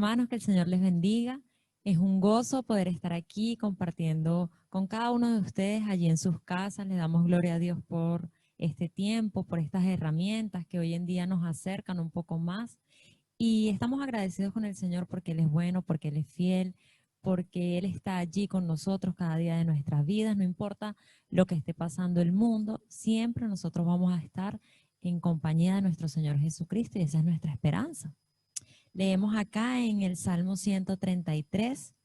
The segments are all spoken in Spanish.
hermanos, que el Señor les bendiga. Es un gozo poder estar aquí compartiendo con cada uno de ustedes allí en sus casas. Le damos gloria a Dios por este tiempo, por estas herramientas que hoy en día nos acercan un poco más. Y estamos agradecidos con el Señor porque Él es bueno, porque Él es fiel, porque Él está allí con nosotros cada día de nuestras vidas. No importa lo que esté pasando el mundo, siempre nosotros vamos a estar en compañía de nuestro Señor Jesucristo y esa es nuestra esperanza. Leemos acá en el Salmo 133,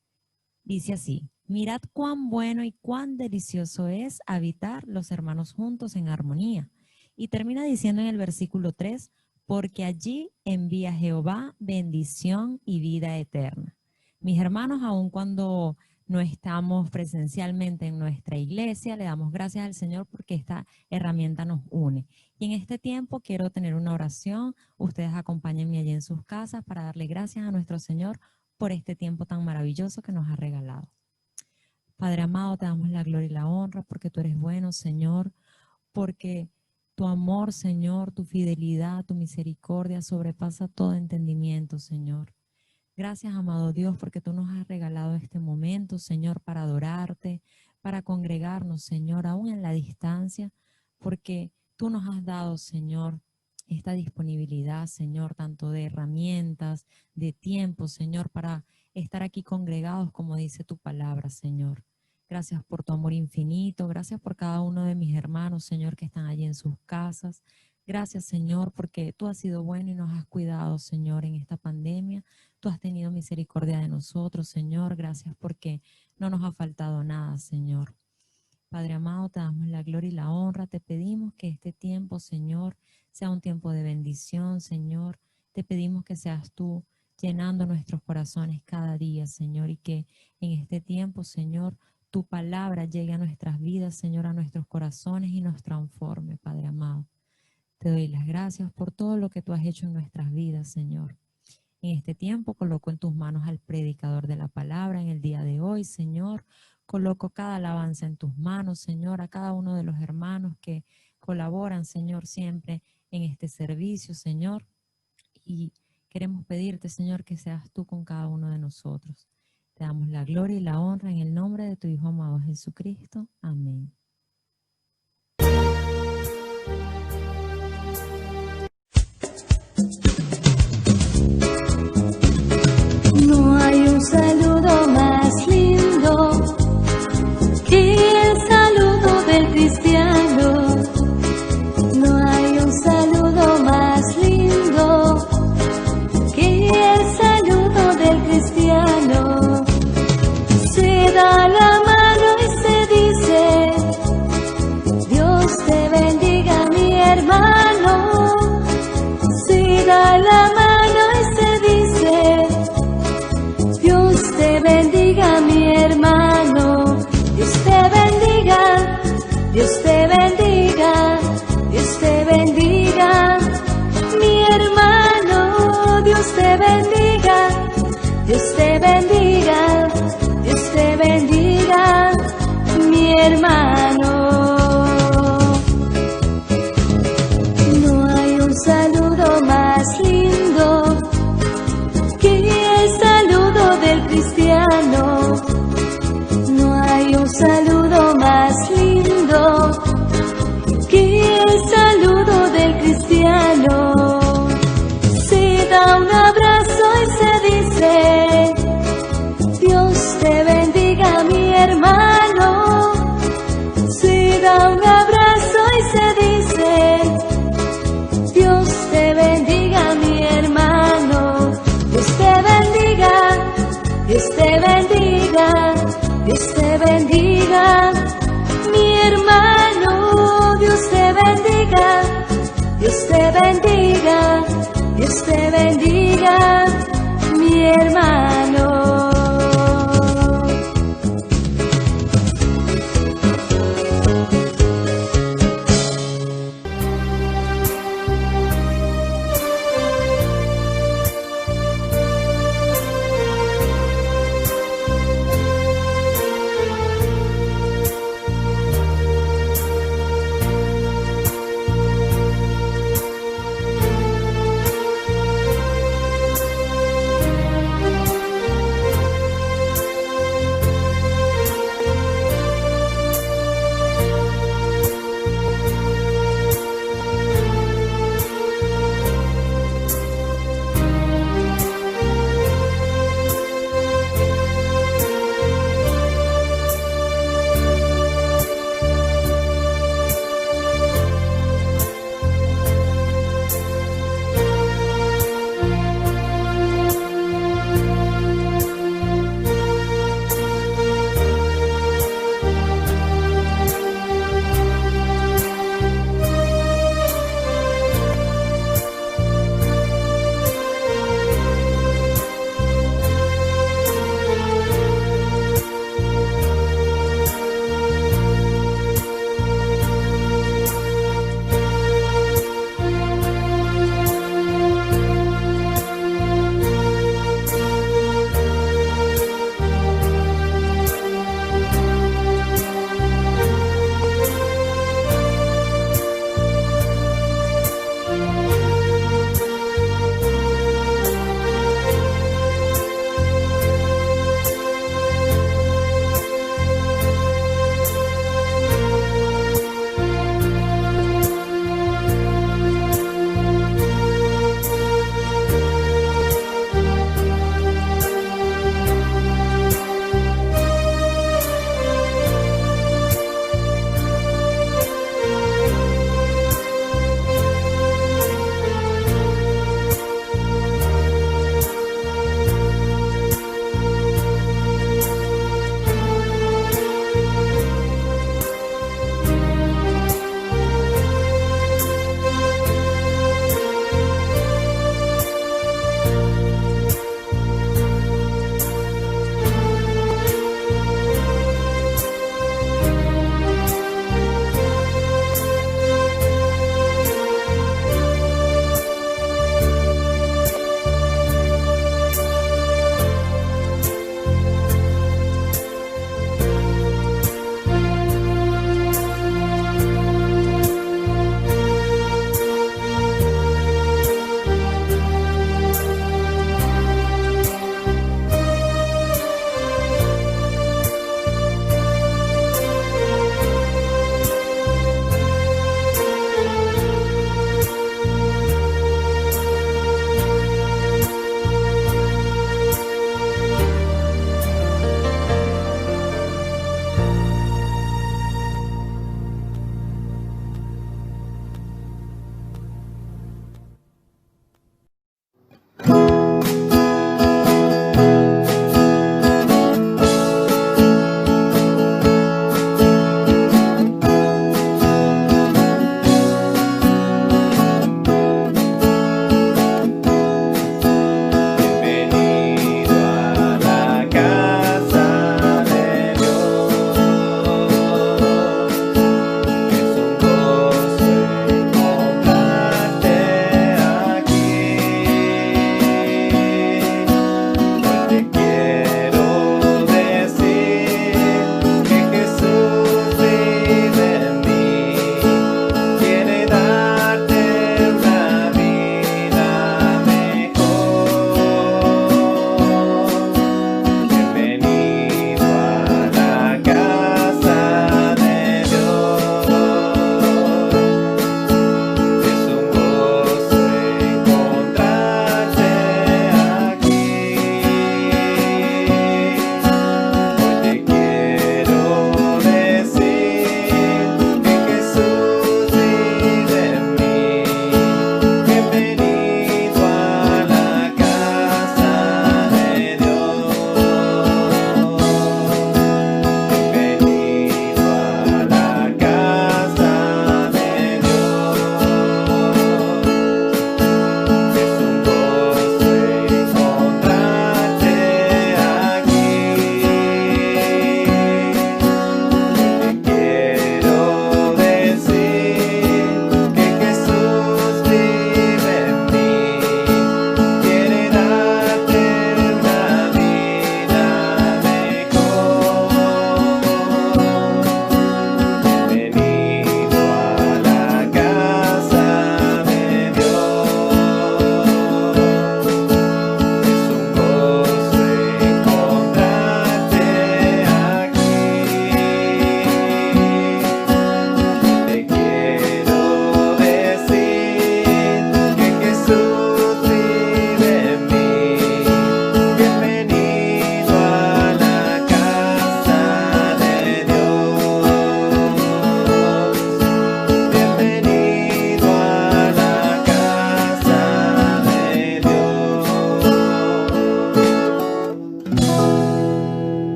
dice así: mirad cuán bueno y cuán delicioso es habitar los hermanos juntos en armonía. Y termina diciendo en el versículo 3, porque allí envía Jehová bendición y vida eterna. Mis hermanos, aun cuando no estamos presencialmente en nuestra iglesia, le damos gracias al Señor porque esta herramienta nos une. Y en este tiempo quiero tener una oración. Ustedes acompáñenme allí en sus casas para darle gracias a nuestro Señor por este tiempo tan maravilloso que nos ha regalado. Padre amado, te damos la gloria y la honra porque tú eres bueno, Señor, porque tu amor, Señor, tu fidelidad, tu misericordia sobrepasa todo entendimiento, Señor. Gracias, amado Dios, porque tú nos has regalado este momento, Señor, para adorarte, para congregarnos, Señor, aún en la distancia, porque tú nos has dado, Señor, esta disponibilidad, Señor, tanto de herramientas, de tiempo, Señor, para estar aquí congregados, como dice tu palabra, Señor. Gracias por tu amor infinito, gracias por cada uno de mis hermanos, Señor, que están allí en sus casas. Gracias, Señor, porque tú has sido bueno y nos has cuidado, Señor, en esta pandemia. Tú has tenido misericordia de nosotros, Señor. Gracias porque no nos ha faltado nada, Señor. Padre amado, te damos la gloria y la honra. Te pedimos que este tiempo, Señor, sea un tiempo de bendición, Señor. Te pedimos que seas tú llenando nuestros corazones cada día, Señor, y que en este tiempo, Señor, tu palabra llegue a nuestras vidas, Señor, a nuestros corazones y nos transforme, Padre amado. Te doy las gracias por todo lo que tú has hecho en nuestras vidas, Señor. En este tiempo coloco en tus manos al predicador de la palabra en el día de hoy, Señor. Coloco cada alabanza en tus manos, Señor, a cada uno de los hermanos que colaboran, Señor, siempre en este servicio, Señor. Y queremos pedirte, Señor, que seas tú con cada uno de nosotros. Te damos la gloria y la honra en el nombre de tu Hijo amado Jesucristo. Amén. No hay un saludo más lindo que el saludo del cristiano. No hay un saludo más lindo que el saludo del cristiano. Se da la mano y se dice: Dios te bendiga, mi hermano. Se da la mano y se dice: Dios te bendiga, mi hermano. Dios te bendiga, Dios te bendiga, Dios te bendiga, mi hermano. Dios te bendiga, Dios te bendiga, Dios te bendiga, mi hermano. No hay un saludo más lindo que el saludo del cristiano. No hay un saludo más lindo que el saludo del cristiano. Se da un abrazo y se dice: Dios te bendiga, mi hermano. Se da un abrazo y se dice: Dios te bendiga, mi hermano. Dios te bendiga, Dios te bendiga, Dios te bendiga, mi hermano. Dios te bendiga, Dios te bendiga, Dios te bendiga, mi hermano.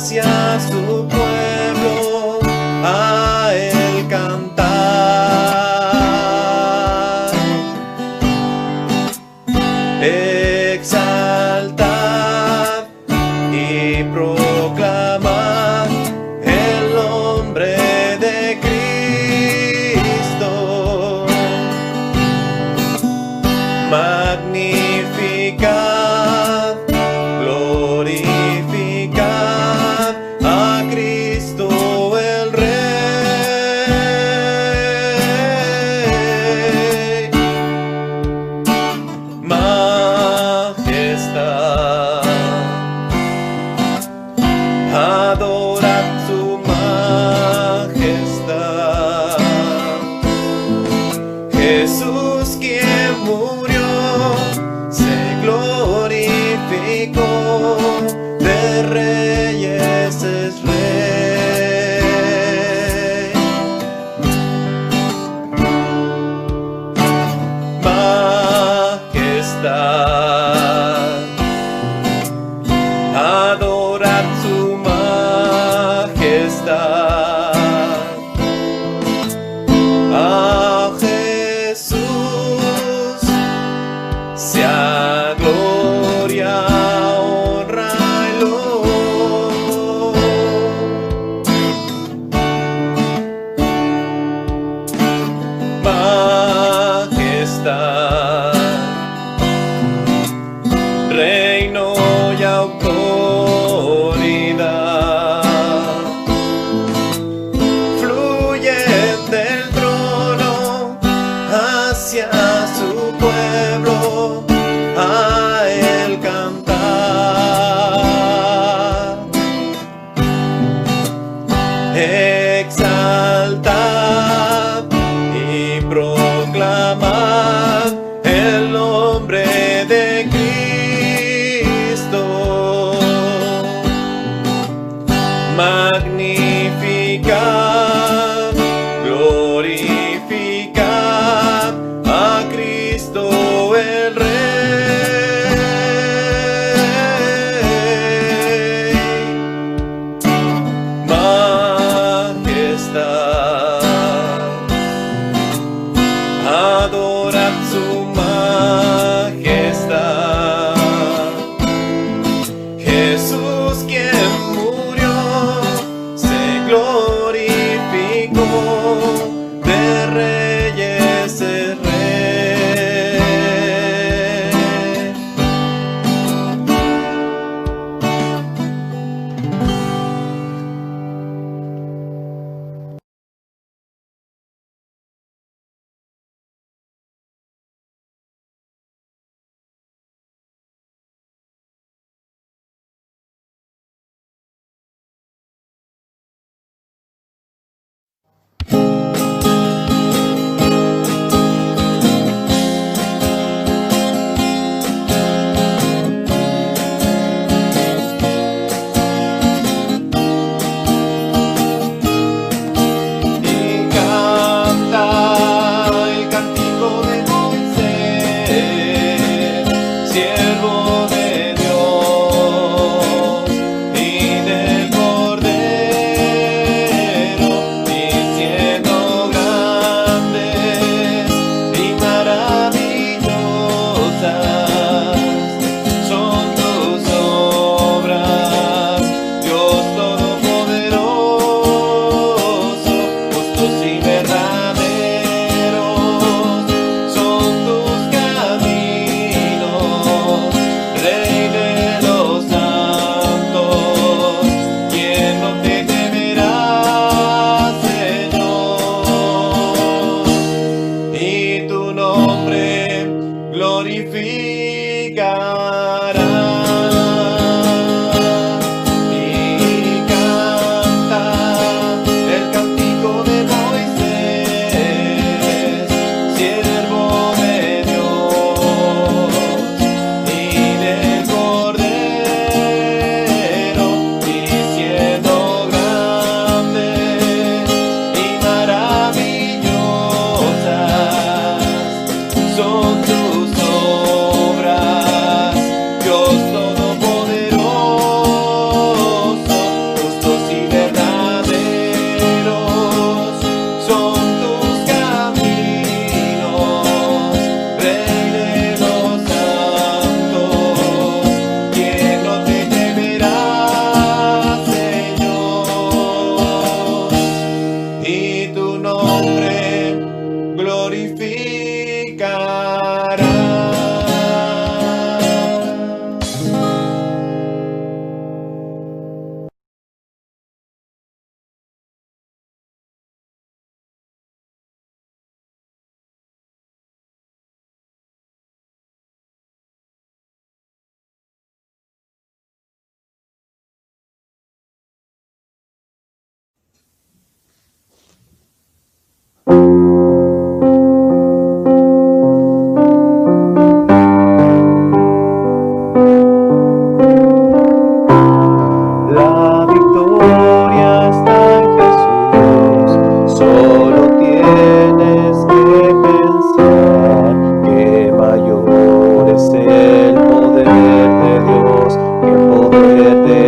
hacia su pueblo, a él cantar. Exaltad y proclamad el nombre de Cristo. Magnificad, glorificad a Cristo el Rey. Majestad, adorad su majestad. Jesús, quien murió, se glorificó, de reyes es rey. Majestad, adorad su majestad.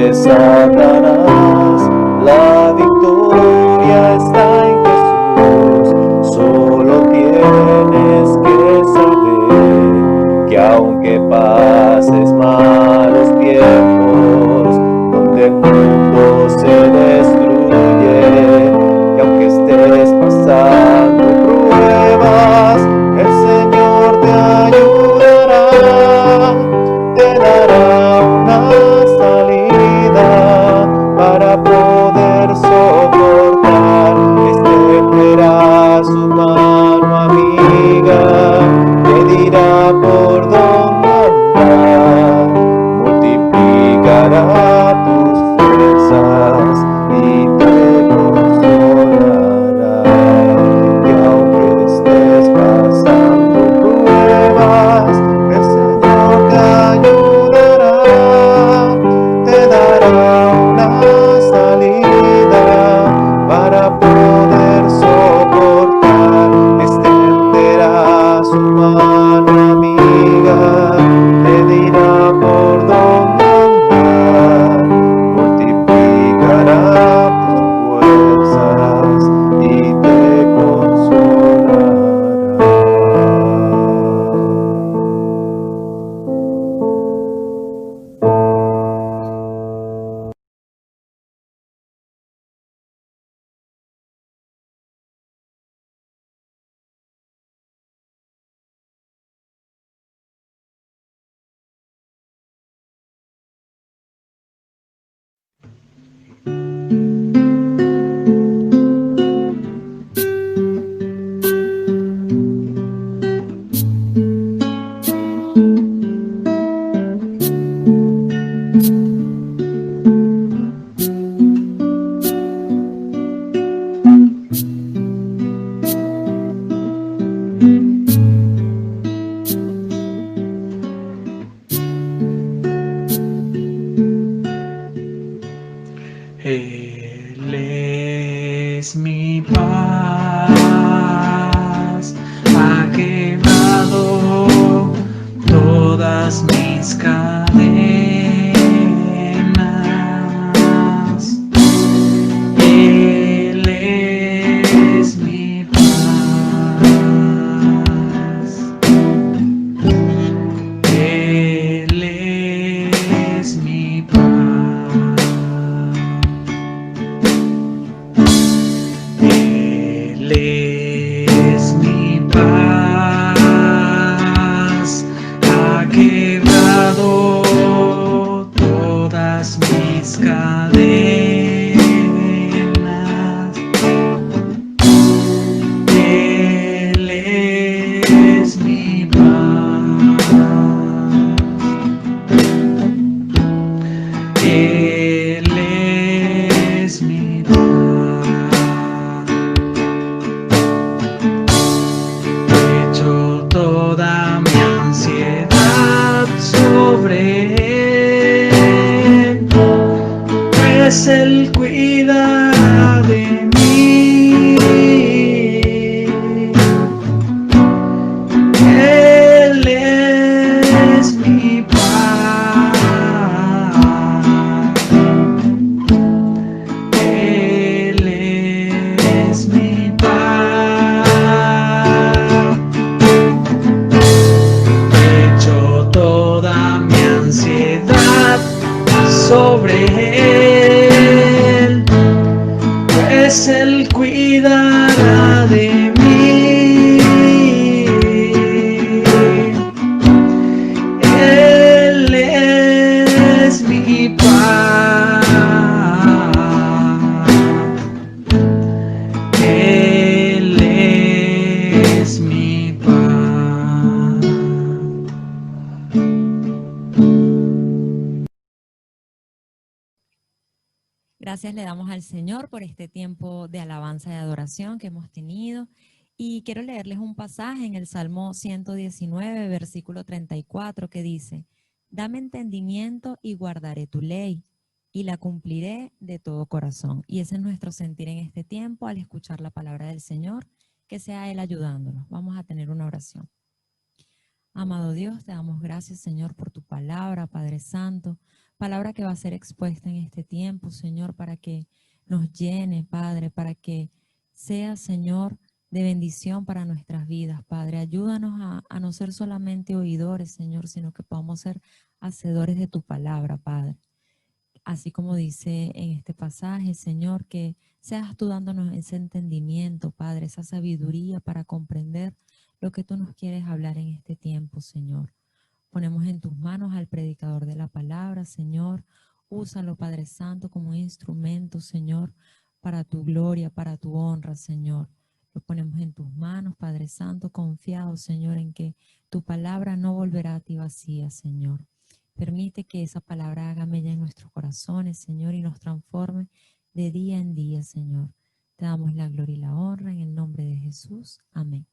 de Satanás. La victoria está en Jesús. Solo tienes que saber que aunque pases malos tiempos, donde el mundo se destruye, que aunque estés pasando pruebas, el Señor te ayudará, te dará una salida para poder soportar. Extenderá su mano amiga, te dirá por dónde andar, multiplicará tus fuerzas y te consolará. Que aunque estés pasando pruebas, el Señor te ayudará, te dará una salida para poder soportar. Extenderá su mano amiga, te dirá por dónde andar, multiplicará tus fuerzas y te consolará. Él es mi paz, ha quebrado todas mis cadenas. Él es mi paz. Él es mi paz. Él es mi paz, ha quebrado todas mis cadenas. Él es mi paz. Él es mi paz. Echo toda mi ansiedad sobre Él, pues Él cuida de mí. Él es mi paz. Él es mi paz. Echo toda mi ansiedad sobre Él, pues Él cuidará de mí. Él es mi paz. Él es mi paz. Gracias le damos al Señor por este tiempo de alabanza y adoración que hemos tenido. Y quiero leerles un pasaje en el Salmo 119, versículo 34, que dice: Dame entendimiento y guardaré tu ley, y la cumpliré de todo corazón. Y ese es nuestro sentir en este tiempo al escuchar la palabra del Señor, que sea Él ayudándonos. Vamos a tener una oración. Amado Dios, te damos gracias, Señor, por tu palabra, Padre Santo, palabra que va a ser expuesta en este tiempo, Señor, para que nos llene, Padre, para que sea, Señor, de bendición para nuestras vidas, Padre. Ayúdanos a no ser solamente oidores, Señor, sino que podamos ser hacedores de tu palabra, Padre. Así como dice en este pasaje, Señor, que seas tú dándonos ese entendimiento, Padre, esa sabiduría para comprender lo que tú nos quieres hablar en este tiempo, Señor. Ponemos en tus manos al predicador de la palabra, Señor. Úsalo, Padre Santo, como un instrumento, Señor, para tu gloria, para tu honra, Señor. Lo ponemos en tus manos, Padre Santo, confiado, Señor, en que tu palabra no volverá a ti vacía, Señor. Permite que esa palabra haga mella en nuestros corazones, Señor, y nos transforme de día en día, Señor. Te damos la gloria y la honra en el nombre de Jesús. Amén.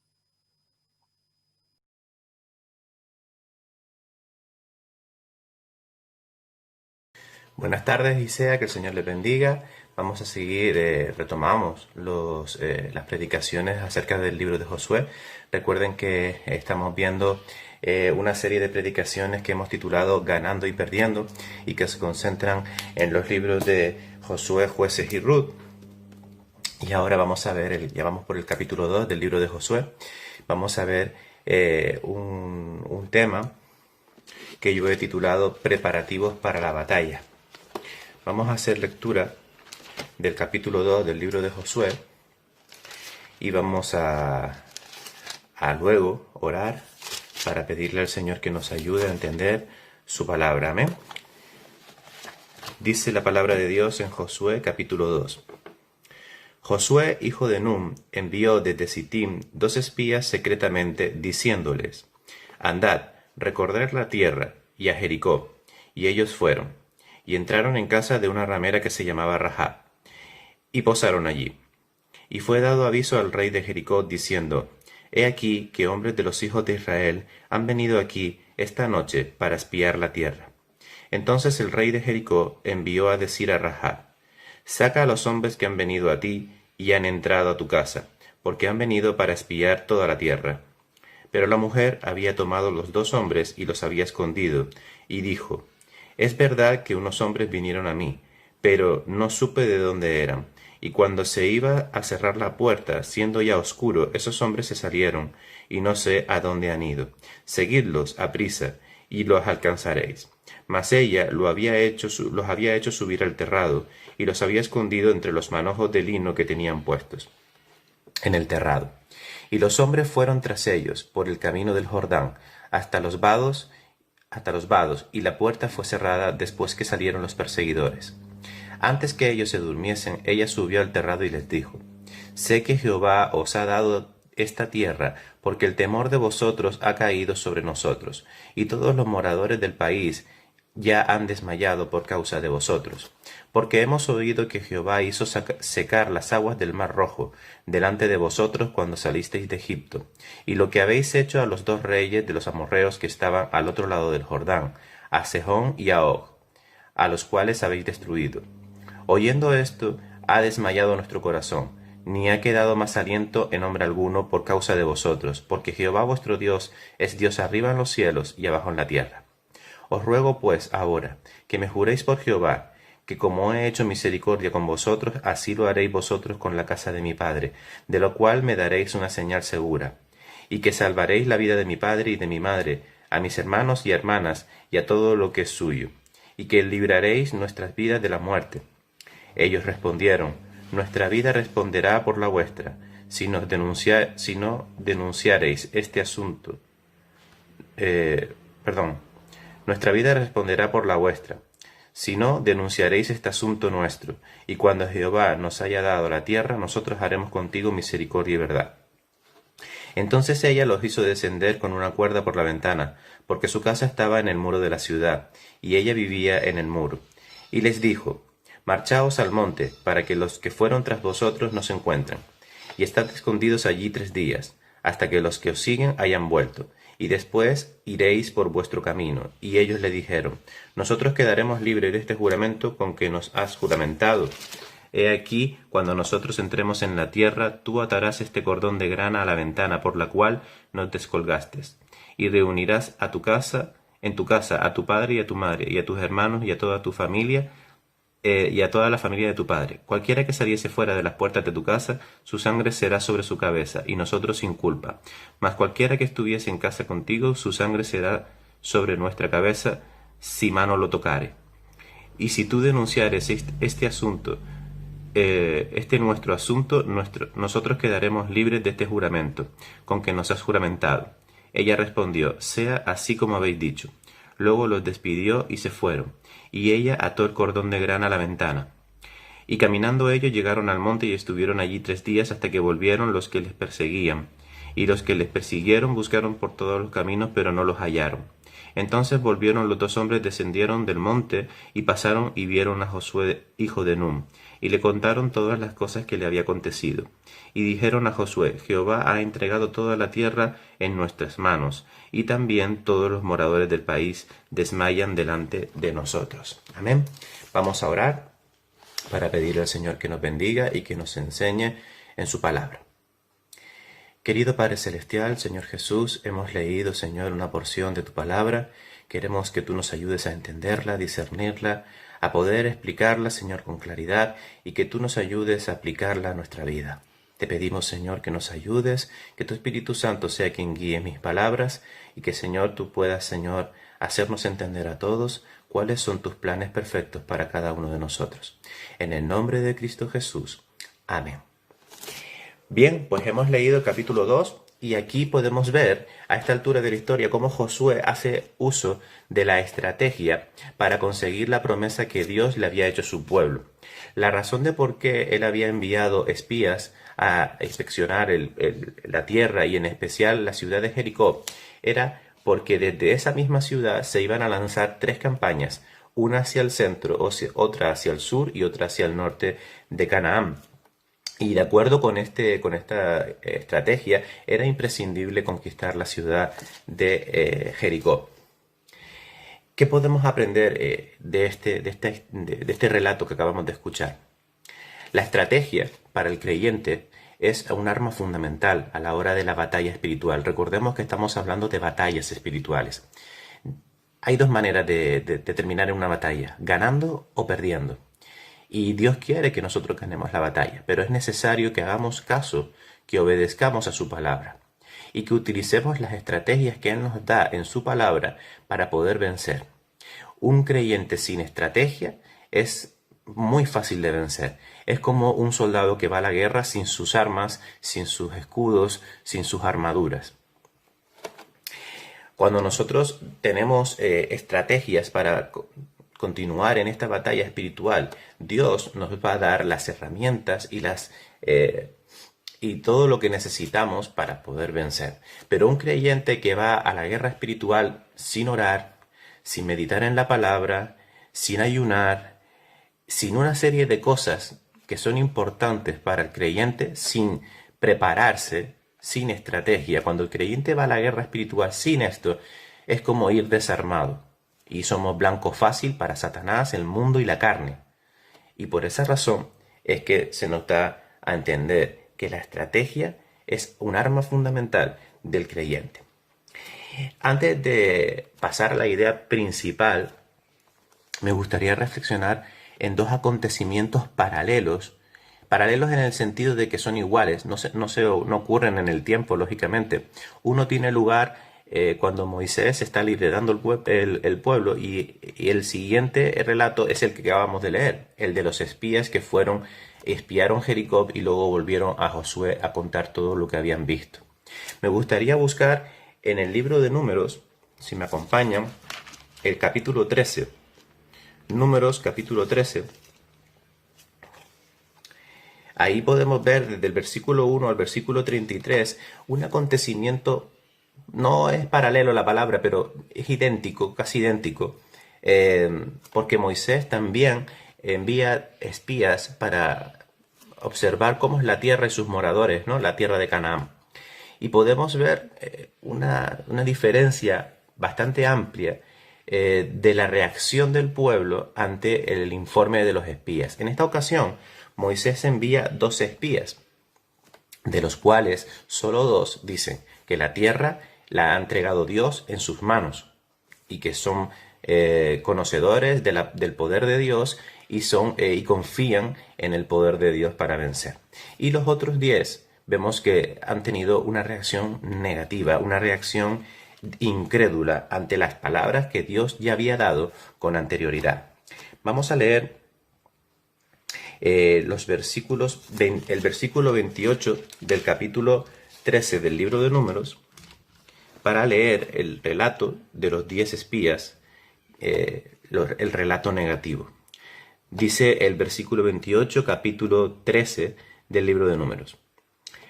Buenas tardes y sea que el Señor les bendiga. Vamos a seguir, retomamos las predicaciones acerca del libro de Josué. Recuerden que estamos viendo una serie de predicaciones que hemos titulado Ganando y Perdiendo y que se concentran en los libros de Josué, Jueces y Ruth. Y ahora vamos a ver, ya vamos por el capítulo 2 del libro de Josué. Vamos a ver un tema que yo he titulado Preparativos para la batalla. Vamos a hacer lectura del capítulo 2 del libro de Josué y vamos a luego orar para pedirle al Señor que nos ayude a entender su palabra. Amén. Dice la palabra de Dios en Josué capítulo 2. Josué, hijo de Nun, envió desde Sittim 2 espías secretamente, diciéndoles: Andad, recorred la tierra y a Jericó. Y ellos fueron, y entraron en casa de una ramera que se llamaba Rahab, y posaron allí. Y fue dado aviso al rey de Jericó, diciendo: He aquí que hombres de los hijos de Israel han venido aquí esta noche para espiar la tierra. Entonces el rey de Jericó envió a decir a Rahab: Saca a los hombres que han venido a ti y han entrado a tu casa, porque han venido para espiar toda la tierra. Pero la mujer había tomado los 2 hombres y los había escondido, y dijo: Es verdad que unos hombres vinieron a mí, pero no supe de dónde eran. Y cuando se iba a cerrar la puerta, siendo ya oscuro, esos hombres se salieron, y no sé a dónde han ido. Seguidlos a prisa, y los alcanzaréis. Mas ella los había hecho subir al terrado, y los había escondido entre los manojos de lino que tenían puestos en el terrado. Y los hombres fueron tras ellos por el camino del Jordán hasta los vados, y la puerta fue cerrada después que salieron los perseguidores. Antes que ellos se durmiesen, ella subió al terrado y les dijo: Sé que Jehová os ha dado esta tierra, porque el temor de vosotros ha caído sobre nosotros, y todos los moradores del país ya han desmayado por causa de vosotros. Porque hemos oído que Jehová hizo secar las aguas del mar Rojo delante de vosotros cuando salisteis de Egipto, y lo que habéis hecho a los 2 reyes de los amorreos que estaban al otro lado del Jordán, a Sehón y a Og, a los cuales habéis destruido. Oyendo esto, ha desmayado nuestro corazón, ni ha quedado más aliento en hombre alguno por causa de vosotros, porque Jehová vuestro Dios es Dios arriba en los cielos y abajo en la tierra. Os ruego pues ahora que me juréis por Jehová, que como he hecho misericordia con vosotros, así lo haréis vosotros con la casa de mi padre, de lo cual me daréis una señal segura, y que salvaréis la vida de mi padre y de mi madre, a mis hermanos y hermanas, y a todo lo que es suyo, y que libraréis nuestras vidas de la muerte. Ellos respondieron: Nuestra vida responderá por la vuestra, si no denunciareis este asunto. Nuestra vida responderá por la vuestra, si no denunciaréis este asunto nuestro, y cuando Jehová nos haya dado la tierra, nosotros haremos contigo misericordia y verdad. Entonces ella los hizo descender con una cuerda por la ventana, porque su casa estaba en el muro de la ciudad, y ella vivía en el muro. Y les dijo: Marchaos al monte, para que los que fueron tras vosotros nos encuentren, y estad escondidos allí 3 días, hasta que los que os siguen hayan vuelto, y después iréis por vuestro camino. Y ellos le dijeron: Nosotros quedaremos libres de este juramento con que nos has juramentado. He aquí, cuando nosotros entremos en la tierra, tú atarás este cordón de grana a la ventana por la cual nos descolgastes, y reunirás a tu casa en tu casa a tu padre y a tu madre, y a tus hermanos y a toda tu familia, y a toda la familia de tu padre. Cualquiera que saliese fuera de las puertas de tu casa, su sangre será sobre su cabeza, y nosotros sin culpa. Mas cualquiera que estuviese en casa contigo, su sangre será sobre nuestra cabeza, si mano lo tocare. Y si tú denunciares este asunto, nuestro asunto, nosotros quedaremos libres de este juramento, con que nos has juramentado. Ella respondió, sea así como habéis dicho. Luego los despidió y se fueron, y ella ató el cordón de grana a la ventana. Y caminando ellos llegaron al monte y estuvieron allí 3 días hasta que volvieron los que les perseguían. Y los que les persiguieron buscaron por todos los caminos, pero no los hallaron. Entonces volvieron los 2 hombres, descendieron del monte y pasaron y vieron a Josué, hijo de Nun, y le contaron todas las cosas que le había acontecido. Y dijeron a Josué, Jehová ha entregado toda la tierra en nuestras manos, y también todos los moradores del país desmayan delante de nosotros. Amén. Vamos a orar para pedirle al Señor que nos bendiga y que nos enseñe en su palabra. Querido Padre Celestial, Señor Jesús, hemos leído, Señor, una porción de tu palabra. Queremos que tú nos ayudes a entenderla, a discernirla, a poder explicarla, Señor, con claridad, y que tú nos ayudes a aplicarla a nuestra vida. Te pedimos, Señor, que nos ayudes, que tu Espíritu Santo sea quien guíe mis palabras, y que, Señor, tú puedas, Señor, hacernos entender a todos cuáles son tus planes perfectos para cada uno de nosotros. En el nombre de Cristo Jesús. Amén. Bien, pues hemos leído el capítulo 2 y aquí podemos ver a esta altura de la historia cómo Josué hace uso de la estrategia para conseguir la promesa que Dios le había hecho a su pueblo. La razón de por qué él había enviado espías a inspeccionar la tierra y en especial la ciudad de Jericó era porque desde esa misma ciudad se iban a lanzar 3 campañas, una hacia el centro, otra hacia el sur y otra hacia el norte de Canaán. Y de acuerdo con esta estrategia, era imprescindible conquistar la ciudad de Jericó. ¿Qué podemos aprender de este relato que acabamos de escuchar? La estrategia para el creyente es un arma fundamental a la hora de la batalla espiritual. Recordemos que estamos hablando de batallas espirituales. Hay 2 maneras de terminar en una batalla, ganando o perdiendo. Y Dios quiere que nosotros ganemos la batalla, pero es necesario que hagamos caso, que obedezcamos a su palabra y que utilicemos las estrategias que Él nos da en su palabra para poder vencer. Un creyente sin estrategia es muy fácil de vencer. Es como un soldado que va a la guerra sin sus armas, sin sus escudos, sin sus armaduras. Cuando nosotros tenemos estrategias para continuar en esta batalla espiritual, Dios nos va a dar las herramientas y todo lo que necesitamos para poder vencer. Pero un creyente que va a la guerra espiritual sin orar, sin meditar en la palabra, sin ayunar, sin una serie de cosas que son importantes para el creyente, sin prepararse, sin estrategia. Cuando el creyente va a la guerra espiritual sin esto, es como ir desarmado. Y somos blanco fácil para Satanás, el mundo y la carne. Y por esa razón es que se nos da a entender que la estrategia es un arma fundamental del creyente. Antes de pasar a la idea principal, me gustaría reflexionar en 2 acontecimientos paralelos en el sentido de que son iguales, no ocurren en el tiempo, lógicamente. Uno tiene lugar cuando Moisés está liderando el pueblo y el siguiente relato es el que acabamos de leer, el de los espías que espiaron Jericó y luego volvieron a Josué a contar todo lo que habían visto. Me gustaría buscar en el libro de Números, si me acompañan, el capítulo 13. Números capítulo 13. Ahí podemos ver desde el versículo 1 al versículo 33 un acontecimiento. No es paralelo la palabra, pero es idéntico, casi idéntico, porque Moisés también envía espías para observar cómo es la tierra y sus moradores, ¿no? La tierra de Canaán. Y podemos ver una diferencia bastante amplia de la reacción del pueblo ante el informe de los espías. En esta ocasión, Moisés envía 2 espías, de los cuales solo 2 dicen que la tierra la ha entregado Dios en sus manos. y que son conocedores del poder de Dios y confían en el poder de Dios para vencer. Y los otros 10 vemos que han tenido una reacción negativa, una reacción incrédula ante las palabras que Dios ya había dado con anterioridad. Vamos a leer el versículo 28 del capítulo 13 del libro de Números, para leer el relato de los 10 espías, el relato negativo. Dice el versículo 28, capítulo 13 del libro de Números.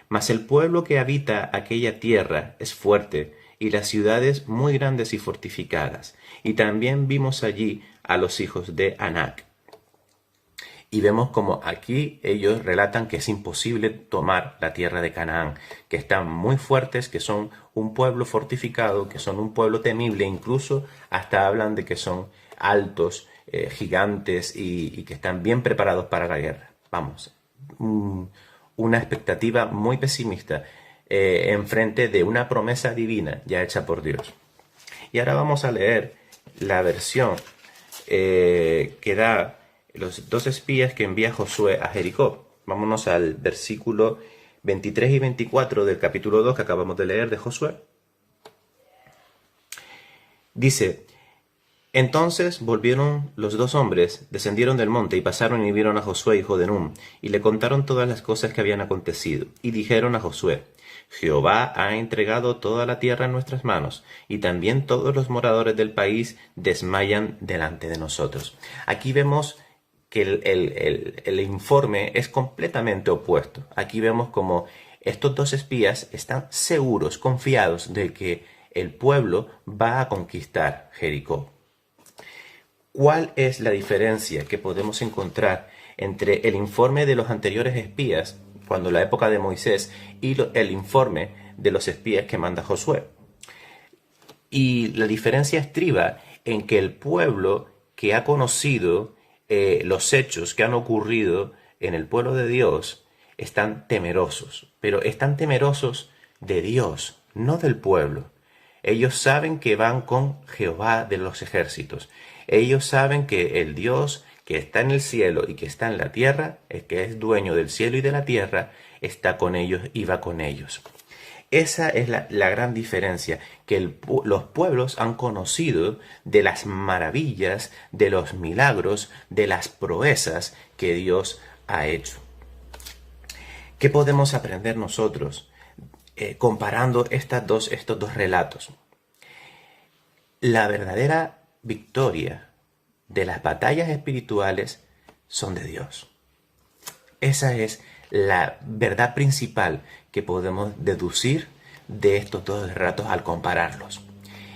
Mas el pueblo que habita aquella tierra es fuerte, y las ciudades muy grandes y fortificadas. Y también vimos allí a los hijos de Anac. Y vemos como aquí ellos relatan que es imposible tomar la tierra de Canaán, que están muy fuertes, que son un pueblo fortificado, que son un pueblo temible, incluso hasta hablan de que son altos, gigantes y que están bien preparados para la guerra. Vamos, una expectativa muy pesimista en frente de una promesa divina ya hecha por Dios. Y ahora vamos a leer la versión que da los 2 espías que envía Josué a Jericó. Vámonos al versículo 23 y 24 del capítulo 2 que acabamos de leer de Josué. Dice: Entonces volvieron los 2 hombres, descendieron del monte y pasaron y vieron a Josué hijo de Nun, y le contaron todas las cosas que habían acontecido. Y dijeron a Josué: Jehová ha entregado toda la tierra en nuestras manos, y también todos los moradores del país desmayan delante de nosotros. Aquí vemos que el informe es completamente opuesto. Aquí vemos como estos 2 espías están seguros, confiados de que el pueblo va a conquistar Jericó. ¿Cuál es la diferencia que podemos encontrar entre el informe de los anteriores espías, cuando la época de Moisés, y el informe de los espías que manda Josué? Y la diferencia estriba en que el pueblo que ha conocido los hechos que han ocurrido en el pueblo de Dios están temerosos, pero están temerosos de Dios, no del pueblo. Ellos saben que van con Jehová de los ejércitos. Ellos saben que el Dios que está en el cielo y que está en la tierra, el que es dueño del cielo y de la tierra, está con ellos y va con ellos. Esa es la gran diferencia, que los pueblos han conocido de las maravillas, de los milagros, de las proezas que Dios ha hecho. ¿Qué podemos aprender nosotros comparando estos dos relatos? La verdadera victoria de las batallas espirituales son de Dios. Esa es la verdad principal que podemos deducir de estos 2 relatos al compararlos.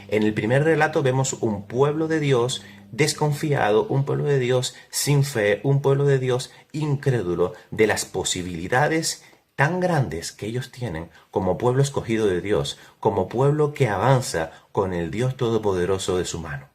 En el primer relato vemos un pueblo de Dios desconfiado, un pueblo de Dios sin fe, un pueblo de Dios incrédulo de las posibilidades tan grandes que ellos tienen como pueblo escogido de Dios, como pueblo que avanza con el Dios Todopoderoso de su mano.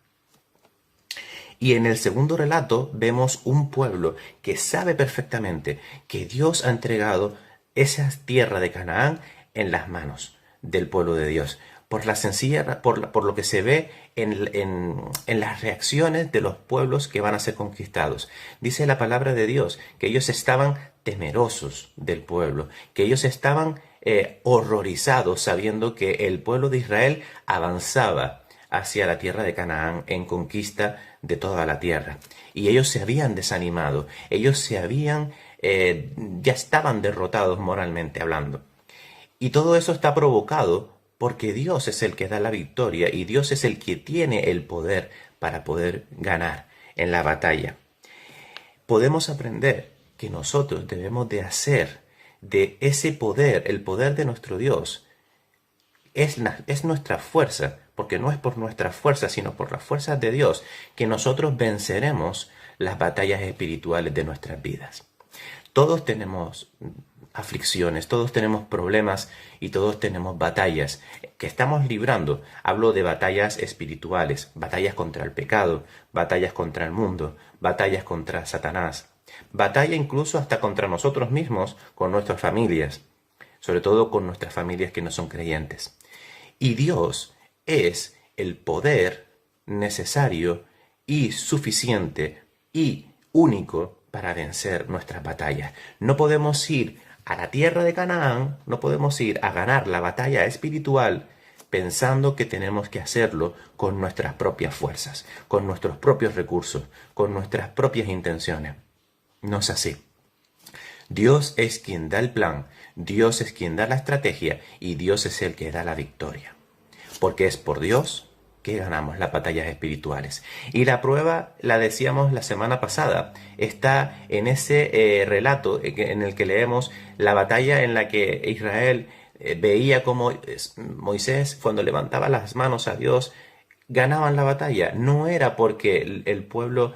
Y en el segundo relato vemos un pueblo que sabe perfectamente que Dios ha entregado esa tierra de Canaán en las manos del pueblo de Dios, por lo que se ve en las reacciones de los pueblos que van a ser conquistados. Dice la palabra de Dios que ellos estaban temerosos del pueblo, que ellos estaban horrorizados sabiendo que el pueblo de Israel avanzaba hacia la tierra de Canaán en conquista de toda la tierra. Y ellos se habían desanimado, ellos ya estaban derrotados moralmente hablando. Y todo eso está provocado porque Dios es el que da la victoria y Dios es el que tiene el poder para poder ganar en la batalla. Podemos aprender que nosotros debemos de hacer de ese poder, el poder de nuestro Dios, es nuestra fuerza, porque no es por nuestra fuerza, sino por las fuerzas de Dios, que nosotros venceremos las batallas espirituales de nuestras vidas. Todos tenemos aflicciones, todos tenemos problemas y todos tenemos batallas que estamos librando. Hablo de batallas espirituales, batallas contra el pecado, batallas contra el mundo, batallas contra Satanás, batalla incluso hasta contra nosotros mismos, con nuestras familias, sobre todo con nuestras familias que no son creyentes. Y Dios es el poder necesario y suficiente y único para vencer nuestras batallas. No podemos ir a la tierra de Canaán, no podemos ir a ganar la batalla espiritual pensando que tenemos que hacerlo con nuestras propias fuerzas, con nuestros propios recursos, con nuestras propias intenciones. No es así. Dios es quien da el plan, Dios es quien da la estrategia y Dios es el que da la victoria. Porque es por Dios que ganamos las batallas espirituales. Y la prueba, la decíamos la semana pasada, está en ese relato en el que leemos la batalla en la que Israel veía como Moisés, cuando levantaba las manos a Dios, ganaban la batalla. No era porque el pueblo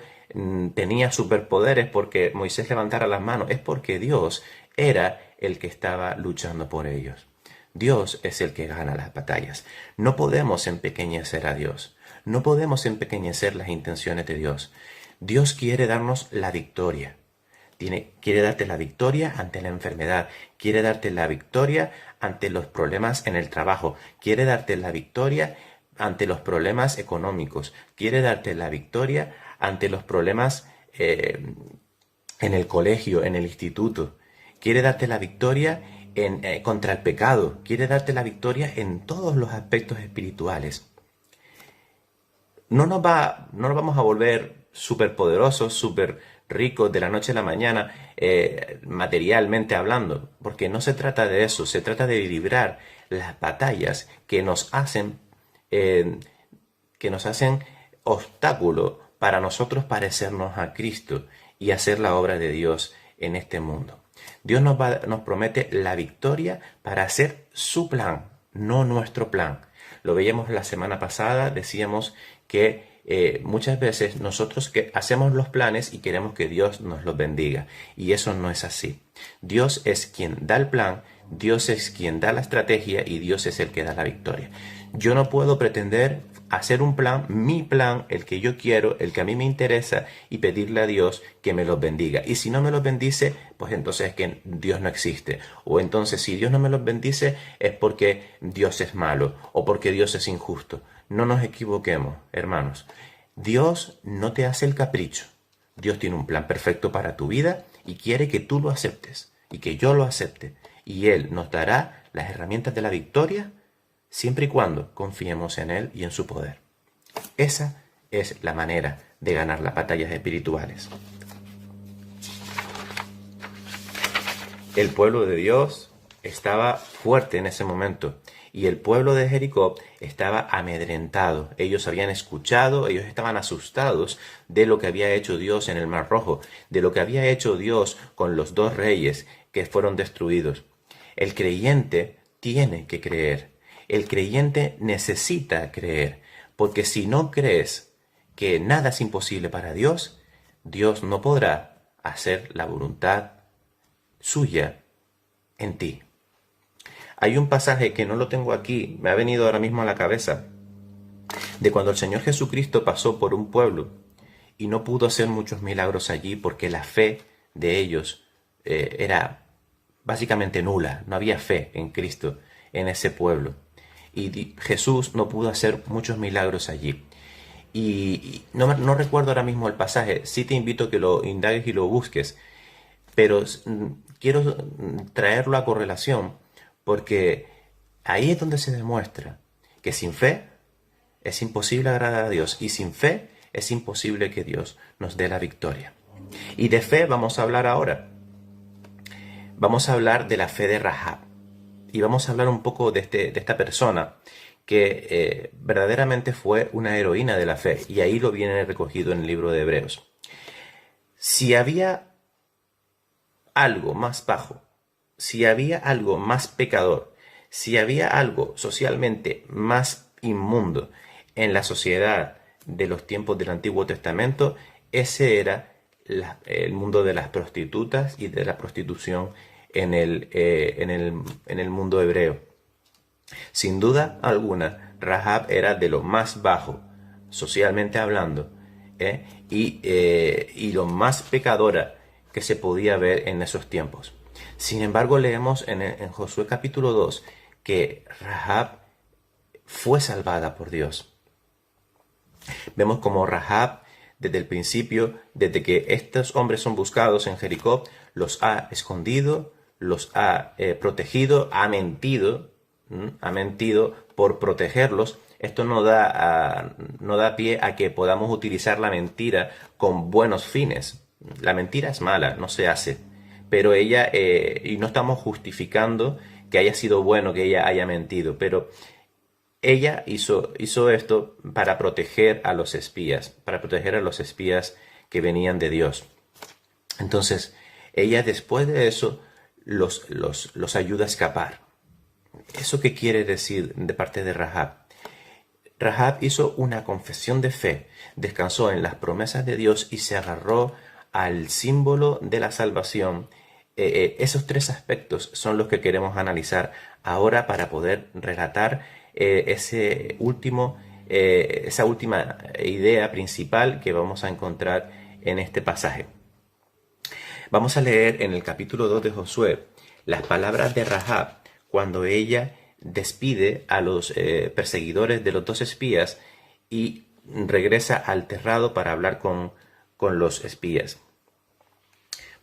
tenía superpoderes, porque Moisés levantara las manos, es porque Dios era el que estaba luchando por ellos. Dios es el que gana las batallas. No podemos empequeñecer a Dios. No podemos empequeñecer las intenciones de Dios. Dios quiere darnos la victoria. Quiere darte la victoria ante la enfermedad. Quiere darte la victoria ante los problemas en el trabajo. Quiere darte la victoria ante los problemas económicos. Quiere darte la victoria ante los problemas en el colegio, en el instituto. Quiere darte la victoria contra el pecado. Quiere darte la victoria en todos los aspectos espirituales. No nos vamos a volver súper poderosos, súper ricos de la noche a la mañana, materialmente hablando, porque no se trata de eso. Se trata de librar las batallas que nos hacen obstáculo para nosotros parecernos a Cristo y hacer la obra de Dios en este mundo. Dios nos promete la victoria para hacer su plan, no nuestro plan. Lo veíamos la semana pasada, decíamos que muchas veces nosotros hacemos los planes y queremos que Dios nos los bendiga. Y eso no es así. Dios es quien da el plan, Dios es quien da la estrategia y Dios es el que da la victoria. Yo no puedo pretender hacer un plan, mi plan, el que yo quiero, el que a mí me interesa, y pedirle a Dios que me los bendiga. Y si no me los bendice, pues entonces es que Dios no existe. O entonces si Dios no me los bendice es porque Dios es malo o porque Dios es injusto. No nos equivoquemos, hermanos. Dios no te hace el capricho. Dios tiene un plan perfecto para tu vida y quiere que tú lo aceptes y que yo lo acepte. Y Él nos dará las herramientas de la victoria siempre y cuando confiemos en Él y en su poder. Esa es la manera de ganar las batallas espirituales. El pueblo de Dios estaba fuerte en ese momento y el pueblo de Jericó estaba amedrentado. Ellos habían escuchado, ellos estaban asustados de lo que había hecho Dios en el Mar Rojo, de lo que había hecho Dios con los 2 reyes que fueron destruidos. El creyente tiene que creer. El creyente necesita creer, porque si no crees que nada es imposible para Dios, Dios no podrá hacer la voluntad suya en ti. Hay un pasaje que no lo tengo aquí, me ha venido ahora mismo a la cabeza, de cuando el Señor Jesucristo pasó por un pueblo y no pudo hacer muchos milagros allí porque la fe de ellos era básicamente nula. No había fe en Cristo en ese pueblo. Y Jesús no pudo hacer muchos milagros allí. Y no recuerdo ahora mismo el pasaje. Sí te invito a que lo indagues y lo busques. Pero quiero traerlo a correlación porque ahí es donde se demuestra que sin fe es imposible agradar a Dios. Y sin fe es imposible que Dios nos dé la victoria. Y de fe vamos a hablar ahora. Vamos a hablar de la fe de Rahab. Y vamos a hablar un poco de esta persona que verdaderamente fue una heroína de la fe. Y ahí lo viene recogido en el libro de Hebreos. Si había algo más bajo, si había algo más pecador, si había algo socialmente más inmundo en la sociedad de los tiempos del Antiguo Testamento, ese era el mundo de las prostitutas y de la prostitución en el mundo hebreo. Sin duda alguna, Rahab era de lo más bajo, socialmente hablando, y lo más pecadora que se podía ver en esos tiempos. Sin embargo, leemos en Josué capítulo 2 que Rahab fue salvada por Dios. Vemos como Rahab, desde el principio, desde que estos hombres son buscados en Jericó, los ha escondido, los ha protegido, ha mentido por protegerlos. Esto no da pie a que podamos utilizar la mentira con buenos fines. La mentira es mala, no se hace. Pero ella, y no estamos justificando que haya sido bueno que ella haya mentido, pero ella hizo esto para proteger a los espías, que venían de Dios. Entonces, ella después de eso los ayuda a escapar. ¿Eso qué quiere decir de parte de Rahab? Rahab hizo una confesión de fe, descansó en las promesas de Dios y se agarró al símbolo de la salvación. Esos tres aspectos son los que queremos analizar ahora para poder relatar esa última idea principal que vamos a encontrar en este pasaje. Vamos a leer en el capítulo 2 de Josué las palabras de Rahab cuando ella despide a los perseguidores de los dos espías y regresa al terrado para hablar con los espías.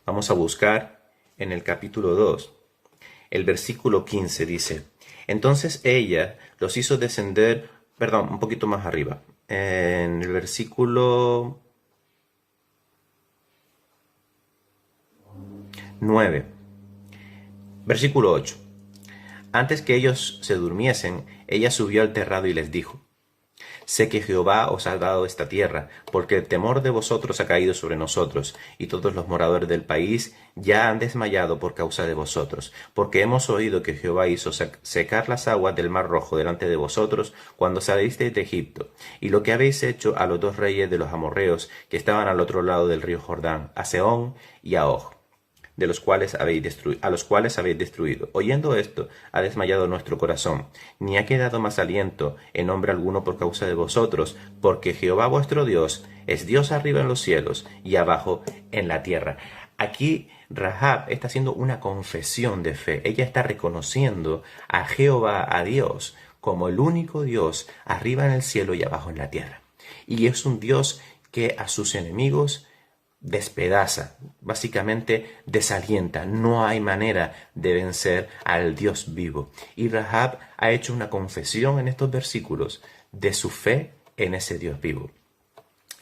Vamos a buscar en el capítulo 2, el versículo 15 dice: entonces ella los hizo descender, un poquito más arriba, en el versículo 9, versículo 8. Antes que ellos se durmiesen, ella subió al terrado y les dijo: sé que Jehová os ha dado esta tierra, porque el temor de vosotros ha caído sobre nosotros, y todos los moradores del país ya han desmayado por causa de vosotros, porque hemos oído que Jehová hizo secar las aguas del mar Rojo delante de vosotros cuando salisteis de Egipto, y lo que habéis hecho a los dos reyes de los amorreos que estaban al otro lado del río Jordán, a Sehón y a Og, a los cuales habéis destruido. Oyendo esto, ha desmayado nuestro corazón, ni ha quedado más aliento en hombre alguno por causa de vosotros, porque Jehová vuestro Dios es Dios arriba en los cielos y abajo en la tierra. Aquí Rahab está haciendo una confesión de fe. Ella está reconociendo a Jehová, a Dios, como el único Dios arriba en el cielo y abajo en la tierra. Y es un Dios que a sus enemigos despedaza, básicamente desalienta. No hay manera de vencer al Dios vivo. Y Rahab ha hecho una confesión en estos versículos de su fe en ese Dios vivo.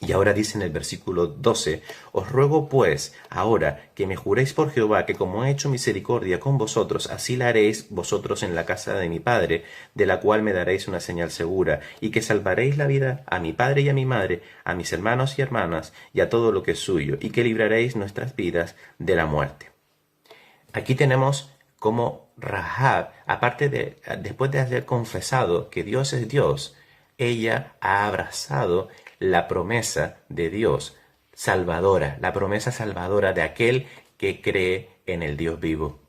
Y ahora dice en el versículo 12: os ruego pues ahora que me juréis por Jehová que como he hecho misericordia con vosotros, así la haréis vosotros en la casa de mi padre, de la cual me daréis una señal segura, y que salvaréis la vida a mi padre y a mi madre, a mis hermanos y hermanas, y a todo lo que es suyo, y que libraréis nuestras vidas de la muerte. Aquí tenemos como Rahab, después de haber confesado que Dios es Dios, ella ha abrazado la promesa de Dios salvadora, la promesa salvadora de aquel que cree en el Dios vivo.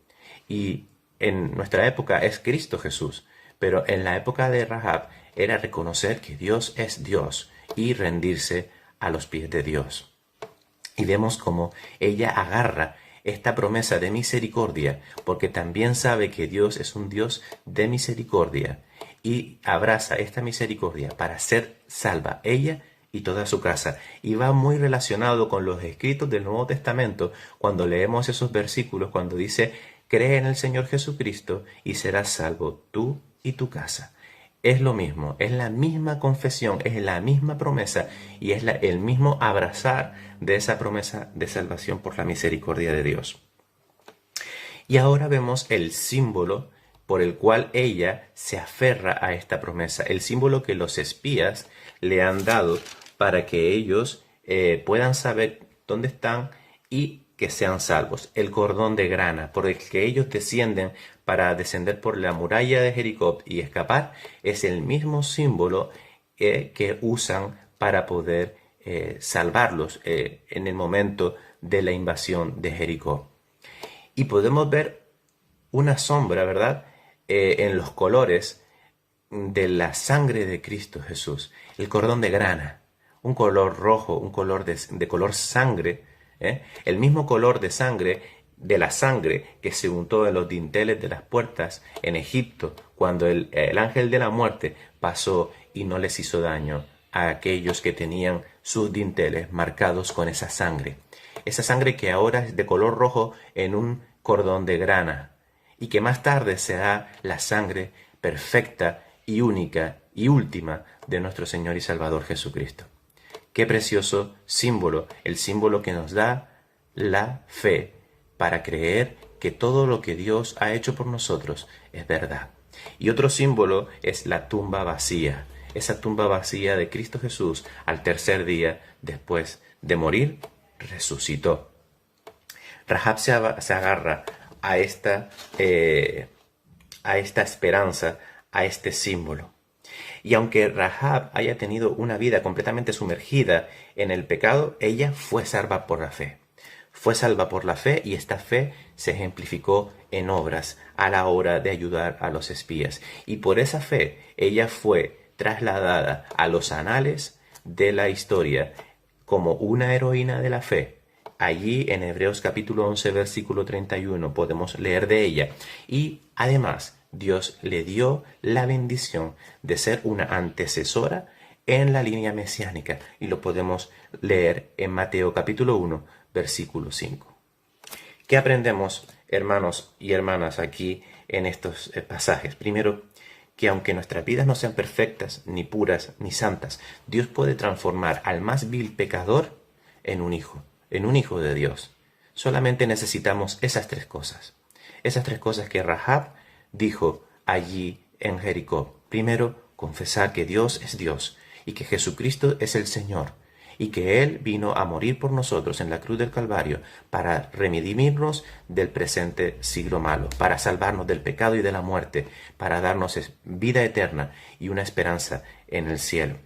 Y en nuestra época es Cristo Jesús, pero en la época de Rahab era reconocer que Dios es Dios y rendirse a los pies de Dios. Y vemos cómo ella agarra esta promesa de misericordia, porque también sabe que Dios es un Dios de misericordia, y abraza esta misericordia para ser salva ella y toda su casa. Y va muy relacionado con los escritos del Nuevo Testamento cuando leemos esos versículos, cuando dice: cree en el Señor Jesucristo y serás salvo tú y tu casa. Es lo mismo, es la misma confesión, es la misma promesa y es el mismo abrazar de esa promesa de salvación por la misericordia de Dios. Y ahora vemos el símbolo por el cual ella se aferra a esta promesa, el símbolo que los espías le han dado para que ellos puedan saber dónde están y que sean salvos. El cordón de grana por el que ellos descienden para descender por la muralla de Jericó y escapar es el mismo símbolo que usan para poder salvarlos en el momento de la invasión de Jericó. Y podemos ver una sombra, ¿verdad?, en los colores de la sangre de Cristo Jesús. El cordón de grana, un color rojo, un color de color sangre, el mismo color de sangre, de la sangre que se untó en los dinteles de las puertas en Egipto cuando el ángel de la muerte pasó y no les hizo daño a aquellos que tenían sus dinteles marcados con esa sangre que ahora es de color rojo en un cordón de grana, y que más tarde será la sangre perfecta y única y última de nuestro Señor y Salvador Jesucristo. Qué precioso símbolo, el símbolo que nos da la fe para creer que todo lo que Dios ha hecho por nosotros es verdad. Y otro símbolo es la tumba vacía, esa tumba vacía de Cristo Jesús al tercer día después de morir, resucitó. Rahab se agarra a esta esperanza, a este símbolo. Y aunque Rahab haya tenido una vida completamente sumergida en el pecado, ella fue salva por la fe. Fue salva por la fe, y esta fe se ejemplificó en obras a la hora de ayudar a los espías. Y por esa fe ella fue trasladada a los anales de la historia como una heroína de la fe. Allí en Hebreos capítulo 11 versículo 31 podemos leer de ella. Y además Dios le dio la bendición de ser una antecesora en la línea mesiánica, y lo podemos leer en Mateo capítulo 1 versículo 5. ¿Qué aprendemos, hermanos y hermanas, aquí en estos pasajes? Primero, que aunque nuestras vidas no sean perfectas, ni puras, ni santas, Dios puede transformar al más vil pecador en un hijo de Dios. Solamente necesitamos esas tres cosas que Rahab dijo allí en Jericó. Primero, confesar que Dios es Dios y que Jesucristo es el Señor, y que Él vino a morir por nosotros en la cruz del Calvario para redimirnos del presente siglo malo, para salvarnos del pecado y de la muerte, para darnos vida eterna y una esperanza en el cielo.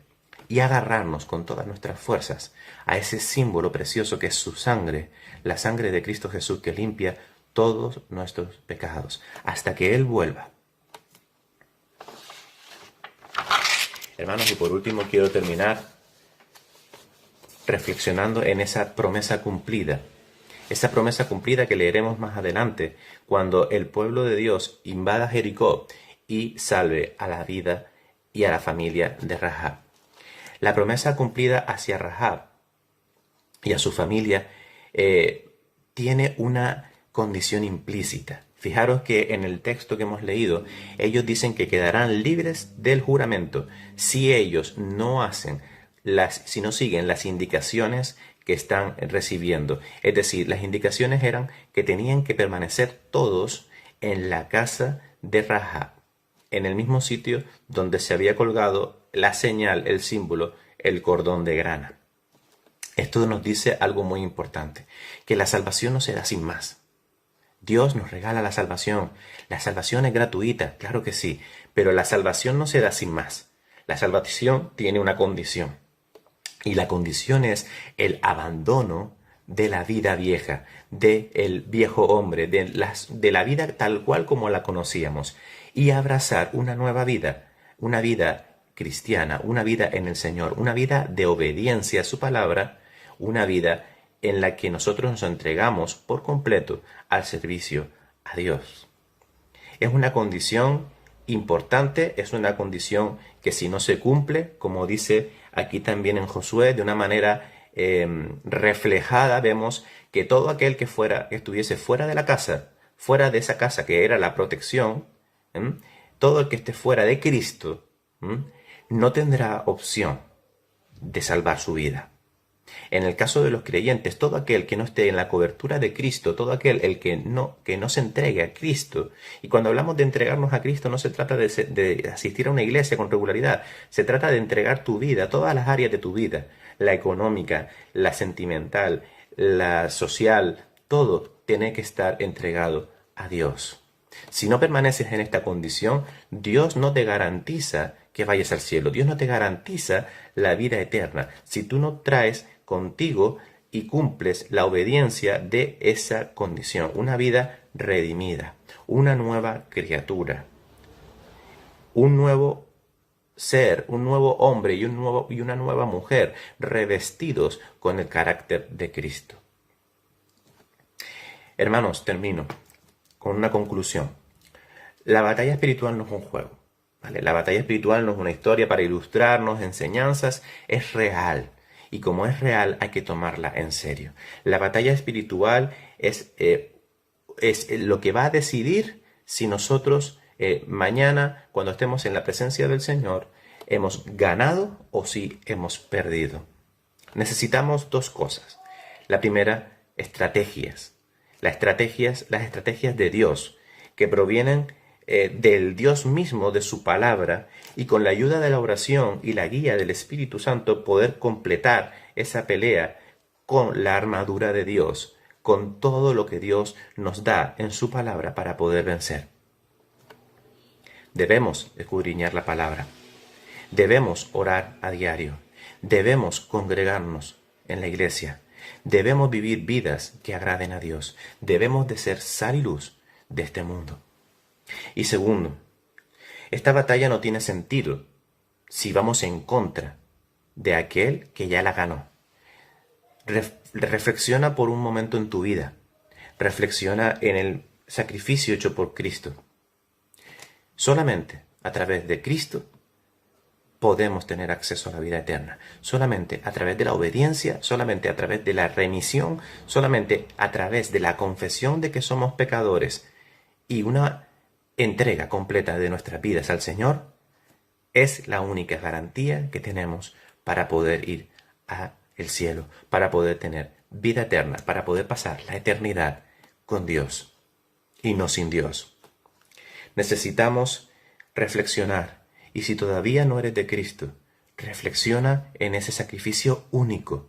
Y agarrarnos con todas nuestras fuerzas a ese símbolo precioso que es su sangre, la sangre de Cristo Jesús, que limpia todos nuestros pecados, hasta que Él vuelva. Hermanos, y por último quiero terminar reflexionando en esa promesa cumplida que leeremos más adelante, cuando el pueblo de Dios invada Jericó y salve a la vida y a la familia de Rahab. La promesa cumplida hacia Rahab y a su familia tiene una condición implícita. Fijaros que en el texto que hemos leído, ellos dicen que quedarán libres del juramento si ellos si no siguen las indicaciones que están recibiendo. Es decir, las indicaciones eran que tenían que permanecer todos en la casa de Rahab, en el mismo sitio donde se había colgado la señal, el símbolo, el cordón de grana. Esto nos dice algo muy importante, que la salvación no se da sin más. Dios nos regala la salvación. La salvación es gratuita, claro que sí, pero la salvación no se da sin más. La salvación tiene una condición. Y la condición es el abandono de la vida vieja, del viejo hombre, de la vida tal cual como la conocíamos, y abrazar una nueva vida, una vida cristiana, una vida en el Señor, una vida de obediencia a su palabra, una vida en la que nosotros nos entregamos por completo al servicio a Dios. Es una condición importante, es una condición que si no se cumple, como dice aquí también en Josué, de una manera reflejada, vemos que todo aquel que estuviese fuera de la casa, fuera de esa casa que era la protección, todo el que esté fuera de Cristo, no tendrá opción de salvar su vida. En el caso de los creyentes, todo aquel que no esté en la cobertura de Cristo, todo aquel que no se entregue a Cristo, y cuando hablamos de entregarnos a Cristo no se trata de asistir a una iglesia con regularidad, se trata de entregar tu vida, todas las áreas de tu vida, la económica, la sentimental, la social, todo tiene que estar entregado a Dios. Si no permaneces en esta condición, Dios no te garantiza que vayas al cielo, Dios no te garantiza la vida eterna, si tú no traes contigo y cumples la obediencia de esa condición, una vida redimida, una nueva criatura, un nuevo ser, un nuevo hombre y una nueva mujer, revestidos con el carácter de Cristo. Hermanos, termino con una conclusión. La batalla espiritual no es un juego. ¿vale? La batalla espiritual no es una historia para ilustrarnos, enseñanzas, es real. Y como es real, hay que tomarla en serio. La batalla espiritual es lo que va a decidir si nosotros mañana, cuando estemos en la presencia del Señor, hemos ganado o si hemos perdido. Necesitamos dos cosas. La primera, estrategias. Las estrategias de Dios, que provienen del Dios mismo, de su palabra, y con la ayuda de la oración y la guía del Espíritu Santo poder completar esa pelea con la armadura de Dios, con todo lo que Dios nos da en su palabra para poder vencer. Debemos escudriñar la palabra. Debemos orar a diario. Debemos congregarnos en la iglesia. Debemos vivir vidas que agraden a Dios. Debemos de ser sal y luz de este mundo. Y segundo, esta batalla no tiene sentido si vamos en contra de aquel que ya la ganó. Reflexiona por un momento en tu vida. Reflexiona en el sacrificio hecho por Cristo. Solamente a través de Cristo podemos tener acceso a la vida eterna. Solamente a través de la obediencia, solamente a través de la remisión, solamente a través de la confesión de que somos pecadores y una entrega completa de nuestras vidas al Señor, es la única garantía que tenemos para poder ir al cielo, para poder tener vida eterna, para poder pasar la eternidad con Dios y no sin Dios. Necesitamos reflexionar, y si todavía no eres de Cristo, reflexiona en ese sacrificio único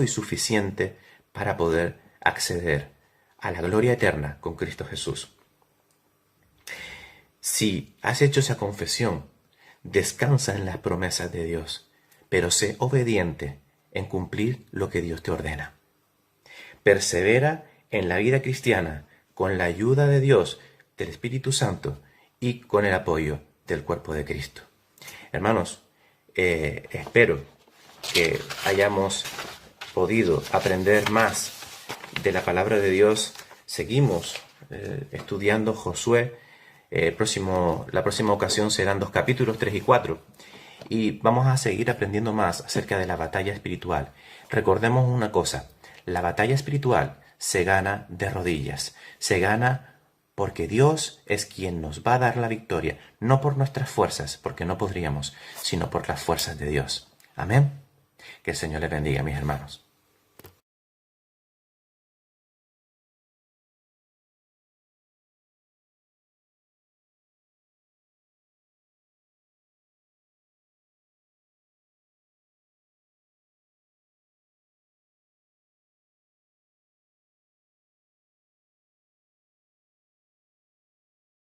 y suficiente para poder acceder a la gloria eterna con Cristo Jesús. Si has hecho esa confesión, descansa en las promesas de Dios, pero sé obediente en cumplir lo que Dios te ordena. Persevera en la vida cristiana con la ayuda de Dios, del Espíritu Santo y con el apoyo del cuerpo de Cristo. Hermanos, espero que hayamos podido aprender más de la palabra de Dios. Seguimos estudiando Josué. La próxima ocasión serán 2 capítulos, 3 y 4. Y vamos a seguir aprendiendo más acerca de la batalla espiritual. Recordemos una cosa, la batalla espiritual se gana de rodillas, se gana porque Dios es quien nos va a dar la victoria, no por nuestras fuerzas, porque no podríamos, sino por las fuerzas de Dios. Amén. Que el Señor les bendiga, mis hermanos.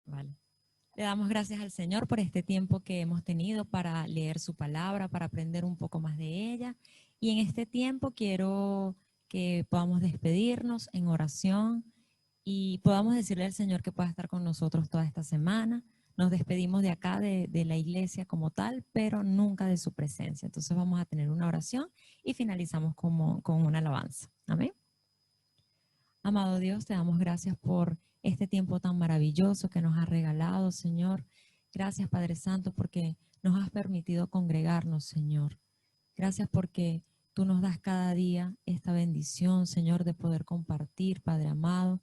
Vale. Le damos gracias al Señor por este tiempo que hemos tenido para leer su palabra, para aprender un poco más de ella. Y en este tiempo quiero que podamos despedirnos en oración y podamos decirle al Señor que pueda estar con nosotros toda esta semana. Nos despedimos de acá, de la iglesia como tal, pero nunca de su presencia. Entonces vamos a tener una oración y finalizamos con una alabanza. Amén. Amado Dios, te damos gracias por este tiempo tan maravilloso que nos has regalado, Señor. Gracias, Padre Santo, porque nos has permitido congregarnos, Señor. Gracias porque tú nos das cada día esta bendición, Señor, de poder compartir, Padre amado.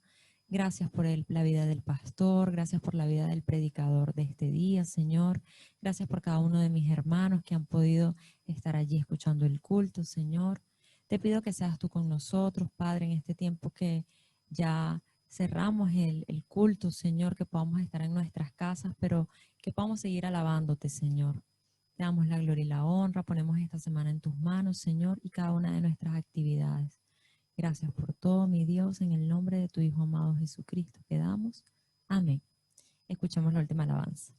Gracias por la vida del pastor, gracias por la vida del predicador de este día, Señor. Gracias por cada uno de mis hermanos que han podido estar allí escuchando el culto, Señor. Te pido que seas tú con nosotros, Padre, en este tiempo que ya cerramos el culto, Señor, que podamos estar en nuestras casas, pero que podamos seguir alabándote, Señor. Te damos la gloria y la honra, ponemos esta semana en tus manos, Señor, y cada una de nuestras actividades. Gracias por todo, mi Dios, en el nombre de tu Hijo amado Jesucristo que damos. Amén. Escuchamos la última alabanza.